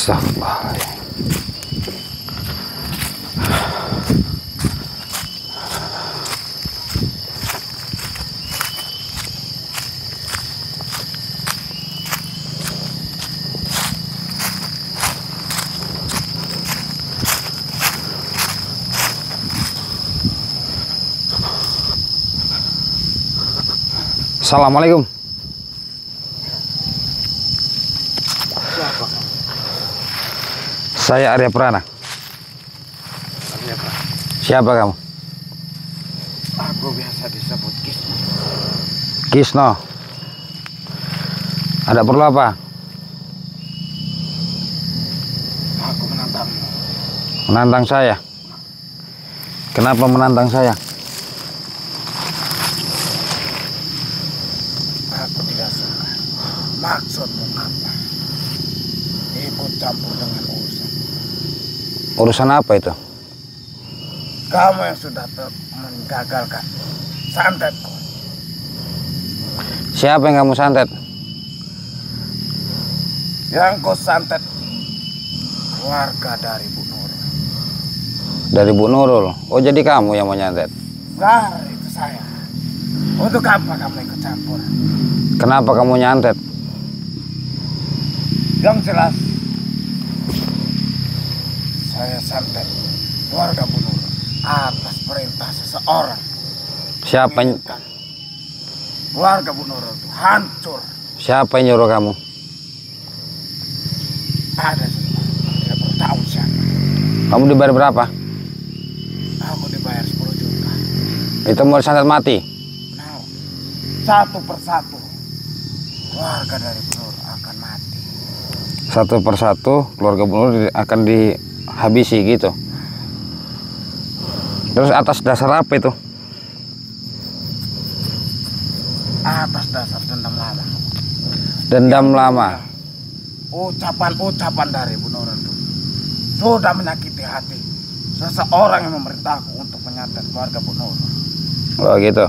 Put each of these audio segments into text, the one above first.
Astagfirullah. Assalamualaikum. Siapa kamu? Saya Arya Prana. Siapa? Siapa kamu? Aku biasa disebut Kisno. Kisno. Ada perlu apa? Aku menantangmu. Menantang saya. Kenapa menantang saya? Aku tidak suka. Maksudmu apa? Ikut campur dengan urusan. Urusan apa itu? Kamu yang sudah menggagalkan santetku. Siapa yang kamu santet? Yang kau santet keluarga dari Bu Nurul. Dari Bu Nurul. Oh, jadi kamu yang mau nyantet? Nah, itu saya. Untuk apa kamu ikut campur? Kenapa kamu nyantet? Yang jelas, saya santet keluarga Bu Nurul atas perintah seseorang. Siapa yang Menginginkan keluarga Bu Nurul itu hancur. siapa yang nyuruh kamu? Ada seseorang, tidak perlu tahu siapa. Kamu dibayar berapa? Aku dibayar 10 juta. Itu mau disantet mati. Nah, satu persatu keluarga dari Bu Nurul akan mati. Satu persatu keluarga Bu Nurul akan dihabisi gitu. Terus atas dasar apa itu? Atas dasar dendam lama. Dendam lama. Ucapan-ucapan dari Bu Nurul itu sudah menyakiti hati seseorang yang memerintahku untuk menyantet keluarga Bu Nurul. Oh gitu.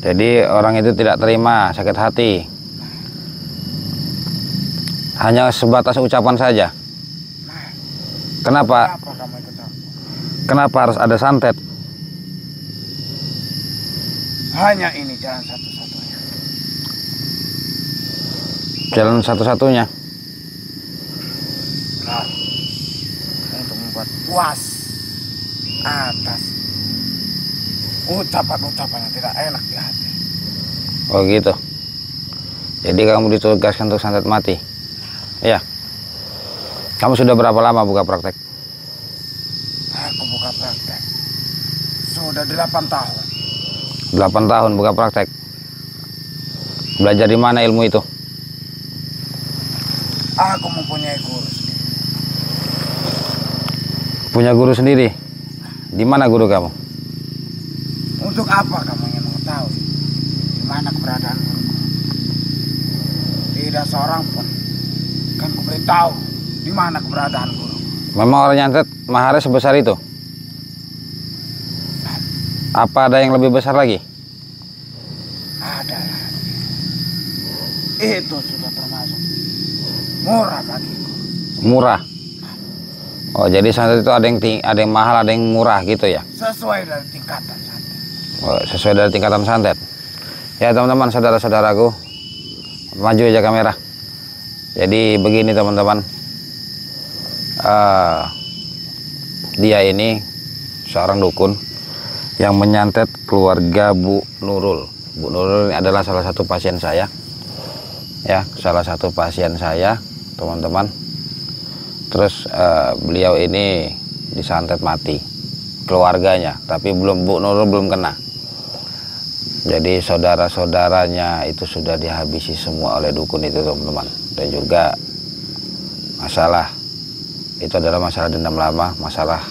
Jadi orang itu tidak terima, sakit hati. Hanya sebatas ucapan saja. Nah, Kenapa? kenapa kamu ikut campur? Kenapa harus ada santet? Hanya ini jalan satu-satunya. Jalan satu-satunya. Nah, untuk membuat puas atas ucapan-ucapan yang tidak enak di hati. Oh gitu. Jadi kamu ditugaskan untuk santet mati. Iya. Kamu sudah berapa lama buka praktek? Aku buka praktek sudah 8 tahun. 8 tahun buka praktek. Belajar di mana ilmu itu? Aku mempunyai guru sendiri. Punya guru sendiri. Di mana guru kamu? Untuk apa kamu ingin mengetahui di mana keberadaan guruku? Tidak seorang pun kan ku beritahu di mana keberadaan guru. Memang orang nyantet maharnya sebesar itu? Apa ada yang lebih besar lagi? Ada lagi. Itu sudah termasuk murah bagiku. Murah. Oh, jadi santet itu ada yang mahal, ada yang murah gitu ya? Sesuai dari tingkatan santet. Oh, sesuai dari tingkatan santet. Ya teman-teman, saudara-saudaraku, maju aja kamera. Jadi begini teman-teman, dia ini seorang dukun yang menyantet keluarga Bu Nurul. Bu Nurul ini adalah salah satu pasien saya, ya, salah satu pasien saya, teman-teman. Terus beliau ini disantet mati, keluarganya, tapi belum, Bu Nurul belum kena. Jadi saudara-saudaranya itu sudah dihabisi semua oleh dukun itu teman-teman. Dan juga masalah itu adalah masalah dendam lama, masalah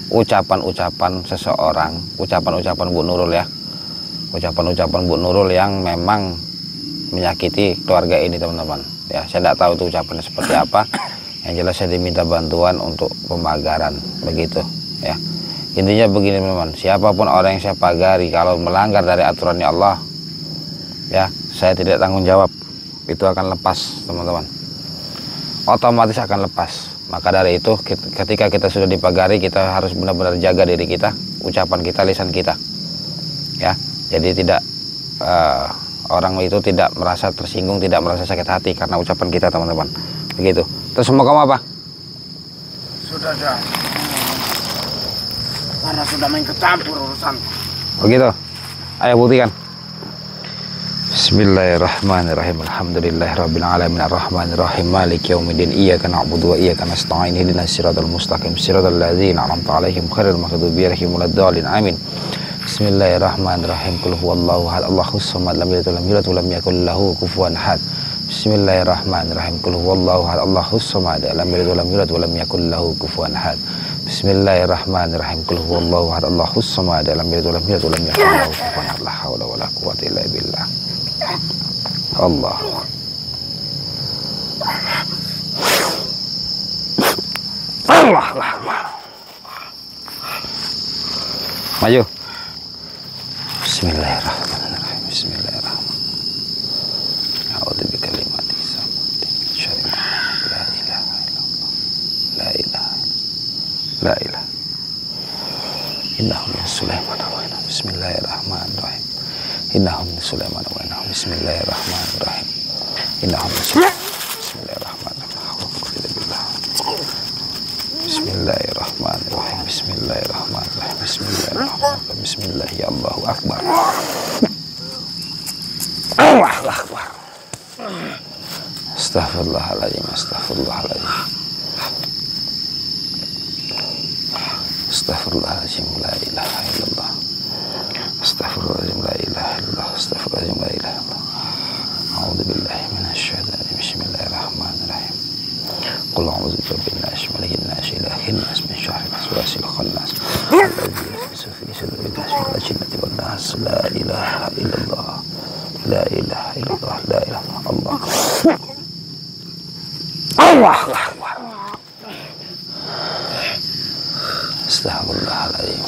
ucapan-ucapan seseorang, ucapan-ucapan Bu Nurul ya, ucapan-ucapan Bu Nurul yang memang menyakiti keluarga ini teman-teman. Ya, saya tidak tahu itu ucapannya seperti apa. Yang jelas saya diminta bantuan untuk pemagaran begitu ya. Intinya begini teman-teman, siapapun orang yang saya pagari kalau melanggar dari aturannya Allah, ya saya tidak tanggung jawab, itu akan lepas teman-teman. otomatis akan lepas. Maka dari itu ketika kita sudah dipagari, kita harus benar-benar jaga diri kita, ucapan kita, lisan kita, ya. Jadi tidak orang itu tidak merasa tersinggung, tidak merasa sakit hati karena ucapan kita, teman-teman. Begitu. Terus mau kamu apa? Sudah dah. Karena sudah main kecampur urusan. Begitu. Ayo buktikan. Bismillahirrahmanirrahim. Alhamdulillahirabbil alamin arrahmanir rahim maliki yaumiddin iyyaka na'budu wa iyyaka nasta'in ihdinas siratal mustaqim siratal ladzina an'amta 'alaihim ghairil maghdubi 'alaihim waladdallin amin. Bismillahirrahmanirrahim. Qul huwallahu ahad Allahus samad lam yalid walam yulad walam yakul lahu kufuwan ahad. Bismillahirrahmanirrahim. Qul huwallahu ahad Allahus samad lam yalid walam yulad walam yakul lahu kufuwan ahad. Bismillahirrahmanirrahim. Qul huwallahu ahad Allahus samad lam yalid walam yulad walam yakul lahu kufuwan ahad. La haula wala quwwata illa billah. Allah. Allah. Maju. Bismillahirrahmanirrahim. Bismillahirrahmanirrahim. A'udzu bikalimati samati min syarri ma khalaq. La ilaha illallah. La ilaha. La ilaha. Innahu min Sulaiman wa innahu bismillahirrahmanirrahim. Innahu min Sulaiman wa innahu bismillahirrahmanirrahim. Innahu min Sulaiman. Bismillahirrahmanirrahim. Bismillahirrahmanirrahim. Bismillahirrahmanirrahim. Bismillah, ya Allahu Akbar. Allahu Akbar. Astaghfirullahaladzim. Astaghfirullahaladzim. Astaghfirullahaladzim. La ilaha illallah. Astaghfirullahaladzim. La ilaha illallah. Astaghfirullahaladzim. La ilaha illallah. A'udzu billahi minasyaitonir rajim. Bismillahirrahmanirrahim. Qul a'udzu birabbin nas, malikin nas, ilahin nas, min syarril waswasil khannas, alladzi yuwaswisu fi sudurin nas, minal jinnati wan nas. La ilaha illallah. La ilaha illallah. La ilaha illallah. Allahu Akbar. Astaghfirullahaladzim.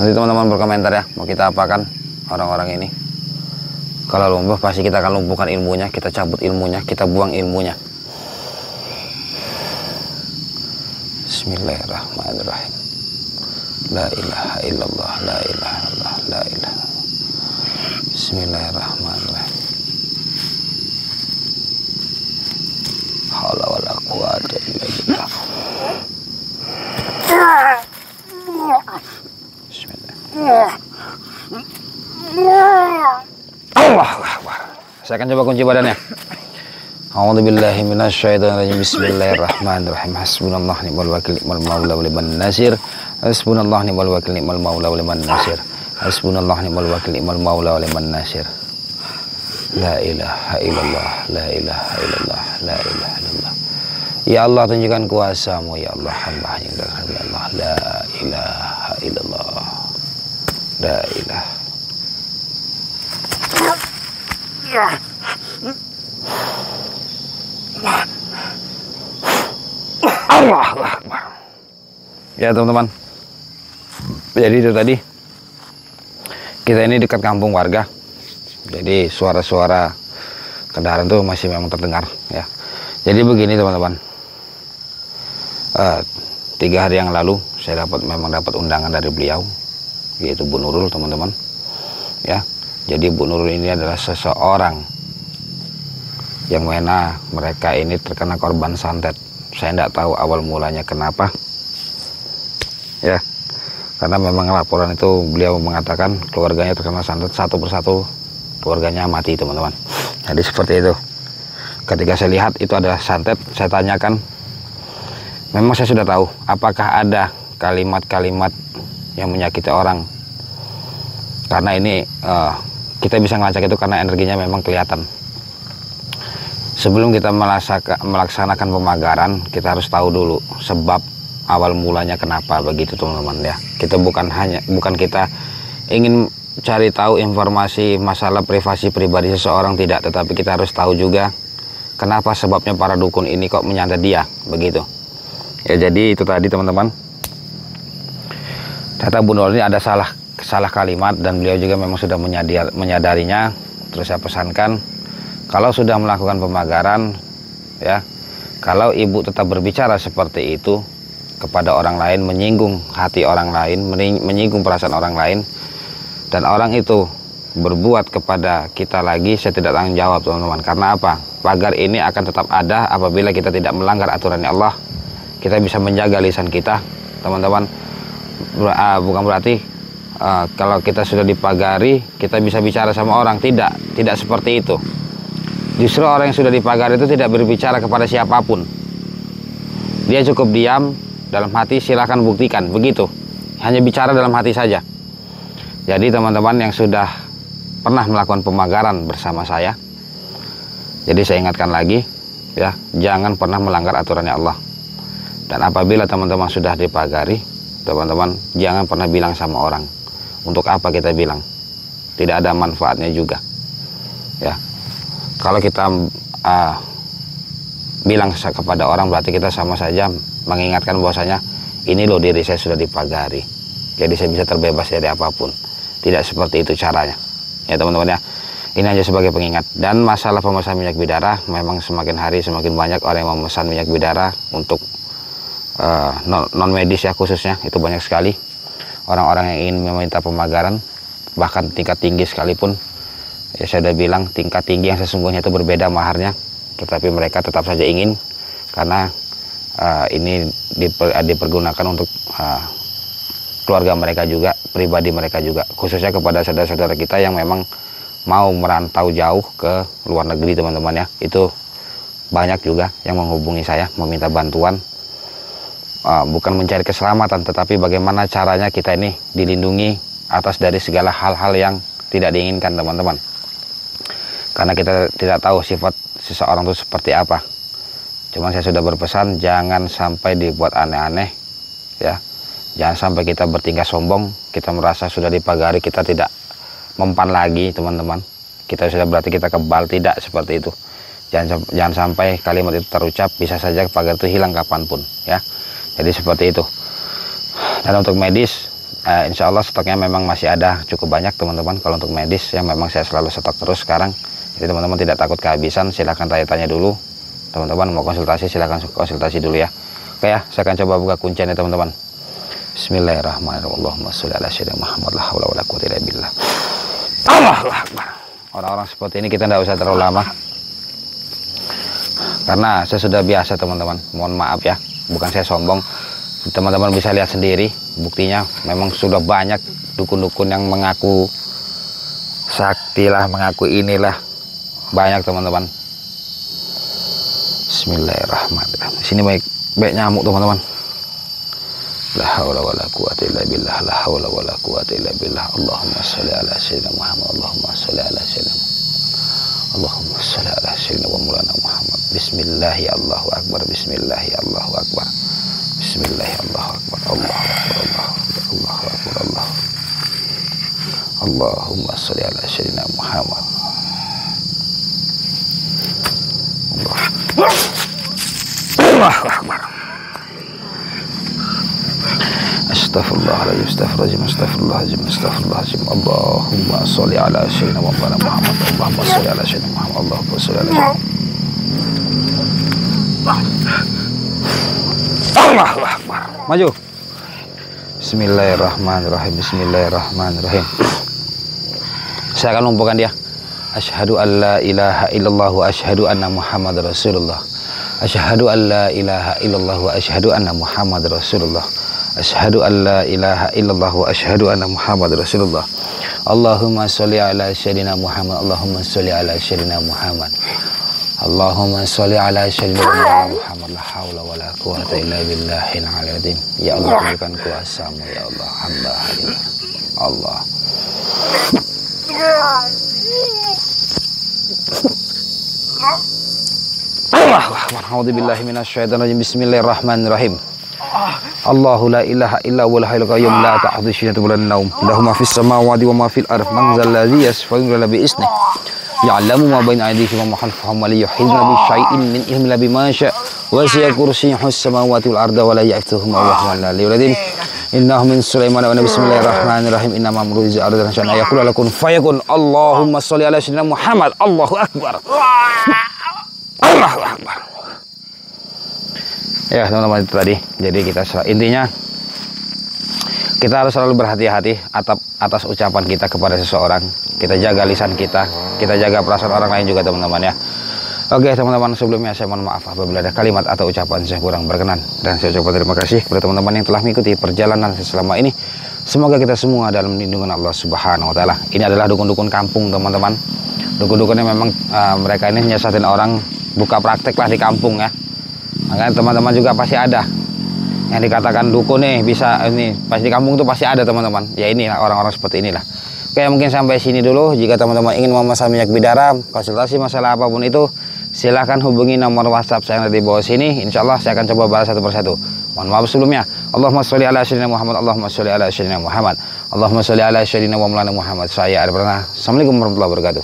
Nanti teman-teman berkomentar ya, mau kita apakan orang-orang ini. Kalau lumpuh pasti kita akan lumpuhkan ilmunya, kita cabut ilmunya, kita buang ilmunya. Bismillahirrahmanirrahim. La ilaha illallah. La ilaha illallah. La ilaha. Bismillahirrahmanirrahim. Haula wala quwwata illa billah. Bismillah. Allahu Akbar. Saya akan coba kunci badannya. A'udzu billahi minasyaitonir rajim. Bismillahirrahmanirrahim. Hasbunallahu ni'mal wakil ni'mal maula wa ni'man nasir. Hasbunallahu ni'mal wakil ni'mal maula wa ni'man nasir. Hasbunallahu ni'mal wakil ni'mal maula wa ni'man nasir. La ilaha illallah. La ilaha illallah. La ilaha illallah. Ya Allah, tunjukkan kuasa-Mu ya Allah, hamba hanya ya Allah. La ilaha illallah. La ilaha. Allahu Akbar. Ya teman-teman, jadi itu tadi, kita ini dekat kampung warga, jadi suara-suara kendaraan tuh masih memang terdengar ya. Jadi begini teman-teman, 3 hari yang lalu saya memang dapat undangan dari beliau, yaitu Bu Nurul teman-teman ya. Jadi Bu Nurul ini adalah seseorang yang mana mereka ini terkena korban santet. Saya tidak tahu awal mulanya kenapa ya, karena memang laporan itu beliau mengatakan keluarganya terkena santet, satu persatu keluarganya mati teman-teman. Jadi seperti itu. Ketika saya lihat itu adalah santet, saya tanyakan, memang saya sudah tahu apakah ada kalimat-kalimat yang menyakiti orang, karena ini kita bisa ngelacak itu karena energinya memang kelihatan. Sebelum kita melaksanakan pemagaran, kita harus tahu dulu sebab awal mulanya kenapa, begitu teman-teman ya. Kita bukan kita ingin cari tahu informasi masalah privasi pribadi seseorang, tidak, tetapi kita harus tahu juga kenapa sebabnya para dukun ini kok menyantet dia, begitu. Ya, jadi itu tadi teman-teman. Ternyata Bu Nurul ini ada salah kalimat dan beliau juga memang sudah menyadarinya. Terus saya pesankan Kalau sudah melakukan pemagaran, ya, kalau ibu tetap berbicara seperti itu kepada orang lain, menyinggung hati orang lain, menyinggung perasaan orang lain, dan orang itu berbuat kepada kita lagi, saya tidak tanggung jawab, teman-teman. Karena apa? Pagar ini akan tetap ada apabila kita tidak melanggar aturannya Allah. Kita bisa menjaga lisan kita, teman-teman. Bukan berarti kalau kita sudah dipagari kita bisa bicara sama orang, tidak seperti itu. Justru orang yang sudah dipagari itu tidak berbicara kepada siapapun. Dia cukup diam dalam hati, silahkan buktikan, begitu. Hanya bicara dalam hati saja. Jadi teman-teman yang sudah pernah melakukan pemagaran bersama saya, jadi saya ingatkan lagi, ya, jangan pernah melanggar aturannya Allah. Dan apabila teman-teman sudah dipagari, teman-teman jangan pernah bilang sama orang. Untuk apa kita bilang? Tidak ada manfaatnya juga, ya. Kalau kita bilang kepada orang, berarti kita sama saja mengingatkan bahwasanya ini loh diri saya sudah dipagari, jadi saya bisa terbebas dari apapun. Tidak seperti itu caranya, ya teman-teman ya. Ini hanya sebagai pengingat. Dan masalah pemesan minyak bidara, memang semakin hari semakin banyak orang yang memesan minyak bidara untuk non medis ya, khususnya itu banyak sekali orang-orang yang ingin meminta pemagaran, bahkan tingkat tinggi sekalipun. Ya, saya sudah bilang tingkat tinggi yang sesungguhnya itu berbeda maharnya, tetapi mereka tetap saja ingin, karena ini dipergunakan untuk keluarga mereka juga, pribadi mereka juga, khususnya kepada saudara-saudara kita yang memang mau merantau jauh ke luar negeri, teman-teman ya. Itu banyak juga yang menghubungi saya meminta bantuan, bukan mencari keselamatan, tetapi bagaimana caranya kita ini dilindungi atas dari segala hal-hal yang tidak diinginkan, teman-teman. Karena kita tidak tahu sifat seseorang itu seperti apa. Cuman saya sudah berpesan, jangan sampai dibuat aneh-aneh, ya. Jangan sampai kita bertingkah sombong, kita merasa sudah dipagari, kita tidak mempan lagi, teman-teman. Kita sudah berarti kita kebal, tidak seperti itu. Jangan sampai kalimat itu terucap, bisa saja pagar itu hilang kapanpun, ya. Jadi seperti itu. Dan untuk medis, insya Allah stoknya memang masih ada cukup banyak, teman-teman. Kalau untuk medis yang memang saya selalu stok terus sekarang. Jadi teman-teman tidak takut kehabisan, silahkan tanya-tanya dulu. Teman-teman mau konsultasi, silahkan konsultasi dulu ya. Oke ya, saya akan coba buka kuncinya teman-teman. Bismillahirrahmanirrahim. Allahumma sholli ala sayyidina Muhammad, la haula wala quwwata illa billah. Allahu akbar. Orang-orang seperti ini kita tidak usah terlalu lama, karena saya sudah biasa, teman-teman. Mohon maaf ya, bukan saya sombong. Teman-teman bisa lihat sendiri, buktinya memang sudah banyak dukun-dukun yang mengaku sakti lah, mengaku inilah, banyak teman-teman. Bismillahirrahmanirrahim. Sini baik nyamuk, teman-teman. La haula wala quwwata illa billah, la haula wala quwwata illa billah. Allahumma sholli ala sayyidina Muhammad, Allahumma sholli ala sayyidina Muhammad, Allahumma sholli ala sayyidina wa maulana Muhammad. Bismillahi Allahu akbar, bismillahi Allahu akbar, bismillahi Allahu akbar, Allahu akbar, Allahu akbar, Allahu akbar, Allah. Allahumma sholli ala sayyidina Muhammad. Allahu akbar. Astaghfirullahaladzim, astaghfirullahaladzim, astaghfirullahaladzim, astaghfirullahaladzim. Allahumma sholli ala sayyidina wa maulana Muhammad, Allahumma sholli ala sayyidina Muhammad, Allahumma sholli ala sayyidina Allahu akbar. Maju. Bismillahirrahmanirrahim, bismillahirrahmanirrahim. Saya akan lumpuhkan dia. Asyhadu an la ilaha illallah wa asyhadu anna Muhammad Rasulullah. Asyhadu an la ilaha illallah wa asyhadu anna Muhammad Rasulullah. Asyhadu an la ilaha illallah wa asyhadu anna Muhammad Rasulullah. Allahumma sholli ala sayyidina Muhammad, Allahumma sholli ala sayyidina Muhammad, Allahumma sholli ala sayyidina Muhammad. La haula wala quwwata illa billahil azim. Ya Allah, tunjukkan kuasamu ya Allah, hamba hadir Allah. Allahu akbar. A'udzubillahi minasyaitonir rajim. Bismillahirrahmanirrahim. Allahu la ilaha illa huwal hayyul qayyum la ta'khudhuhu sinatun wa la nawm. Lahu ma fis samawati wa ma fil ardh. Man dzal ladzi yashfa'u illa bi isnihi. Ya'lamu ma baina aydihim wa ma khalfahum wa la yuhituna bi syai'in min ilmihi illa bima syaa'. Wasi'a kursiyyuhu as-samawati wal arda wa la ya'uduhu hifdhuhuma wa huwal 'aliyyul 'azim. Innahu min Sulaiman wa bismillahirrahmanirrahim. Innama amruhu idza arada an yaqula lakum fayakun. Allahumma sholli ala sayyidina Muhammad. Allahu akbar. Allahu akbar. Ya teman-teman, itu tadi. Jadi intinya kita harus selalu berhati-hati atas ucapan kita kepada seseorang. Kita jaga lisan kita jaga perasaan orang lain juga teman-teman ya. Oke teman-teman, sebelumnya saya mohon maaf apabila ada kalimat atau ucapan saya kurang berkenan, dan saya ucapkan terima kasih kepada teman-teman yang telah mengikuti perjalanan selama ini. Semoga kita semua dalam lindungan Allah Subhanahu wa taala. Ini adalah dukun-dukun kampung teman-teman. Dukun-dukun yang memang mereka ini nyiasatin orang buka praktek lah di kampung ya. Makanya teman-teman juga pasti ada yang dikatakan dukun nih, bisa ini pasti di kampung tuh pasti ada teman-teman. Ya inilah orang-orang seperti inilah. Oke, mungkin sampai sini dulu. Jika teman-teman ingin memesan minyak bidara, konsultasi masalah apapun itu, silahkan hubungi nomor WhatsApp saya yang ada di bawah sini. Insya Allah saya akan coba balas satu persatu. Mohon maaf sebelumnya. Allahumma sholli ala sayyidina Muhammad. Allahumma sholli ala sayyidina Muhammad. Allahumma sholli ala sayyidina wa maulana Muhammad. Saya Arif Pranah. Assalamualaikum warahmatullahi wabarakatuh.